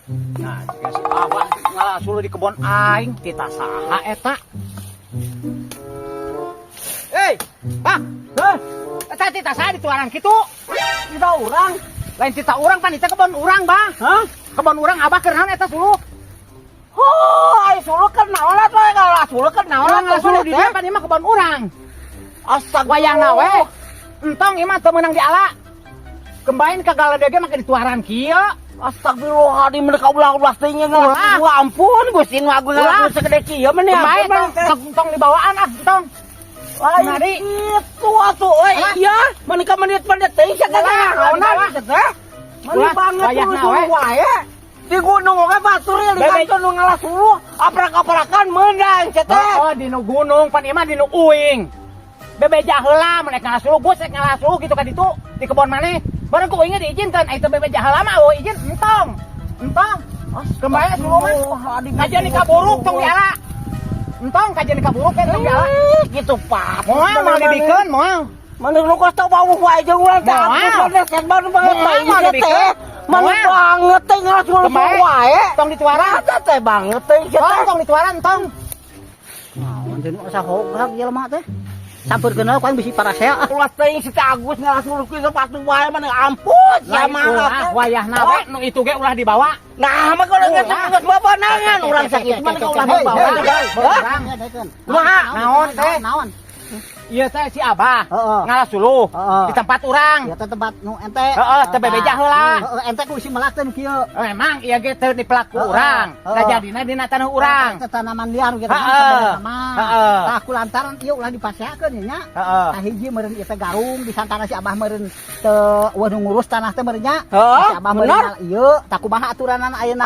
Nah, jika si Abah ngalasulu di kebon aing, kita saha eta. Hei, Pak. Eta tita saha di tuaran kitu? Tita urang. Lain tita urang pan itu kebon urang, Bang. Hah? Kebon urang Abah keur naon eta suluk? Oh, ai suluk keur naon atuh ngalah suluk keur naon Ngalasulu di dia pan ieu mah kebon urang. Astagfirullah. Wayangna we. Entong ieu mah teu meunang di ala. Kembain ka galedege mah di tuaran kieu. Astagfirullahaladzim, mereka ulah-ulah tinggi Ulah. Wah ampun, Gusti nu agung Ulah. segede kieu mah nih. Kembain tong di bawaan entong. Lain Mari. itu atuh euy. Iya, menika menit-menit teuing sagana Ulah, naonan ulah. teh. Mani Ulah, banget wayahna tuh we. wae. Di gunung oge batur ya Bebe. lihat nu ngalasulu aprak-aprakan meunang cenah. Oh, di nu gunung pan ieu mah di nu uing. Bebeja heula mun ek ngalasulu, gus ek ngalasulu kitu ka ditu di kebon maneh. Bareng ku uingnya diizinkeun, ai teu bebeja heula mah euy izin entong. Entong. Kembali dulu mah. Kajian di kaburuk tong di ala. Entong kajian di kaburuk tong di ala. Gitu Pak. Moal mau dibikeun moal. Mana lu kos tau bau wae jeung urang teh Moal. aku mana set baru banget Moal, teh mau ieu dibikeun. teh. Mana Moal. banget teh ngalasulu Kembali. wae. Tong di tuaran. Rasa teh banget teh ieu teh. Tong di tuaran tong. Naon teh nu asa hogak jelema teh. Sampurkeun ku aing bisi parasea. Ulah teuing si Agus ngalasulu ki sepatu wae mana ampun ya Lain ulah mah. wayahna we nu itu ge ulah dibawa. Nah, mah kalau nggak geus babanangan urang sakit mah kalau ulah dibawa. Hah? Kumaha? Naon teh? Naon? Ieu teh si Abah. Heeh. Ngalasulu Heeh. di tempat urang. Ya teh tempat nu ente. Heeh, teu bebeja heula. Heeh, ente kudu melakeun kieu. Memang iya ge teu di pelaku Heeh, urang. Da heeh. jadina dina taneuh urang. Teh tanaman liar gitu Heeh. sama. Heeh. Tah kulantaran ieu ulah dipaseakeun ya nya. Heeh. Tah hiji meureun ieu teh garung di santana si Abah meureun teu weuh nu ngurus tanah teh meureun nya. Heeh, Si Abah meureun bener. ieu tah kumaha aturanan ayeuna.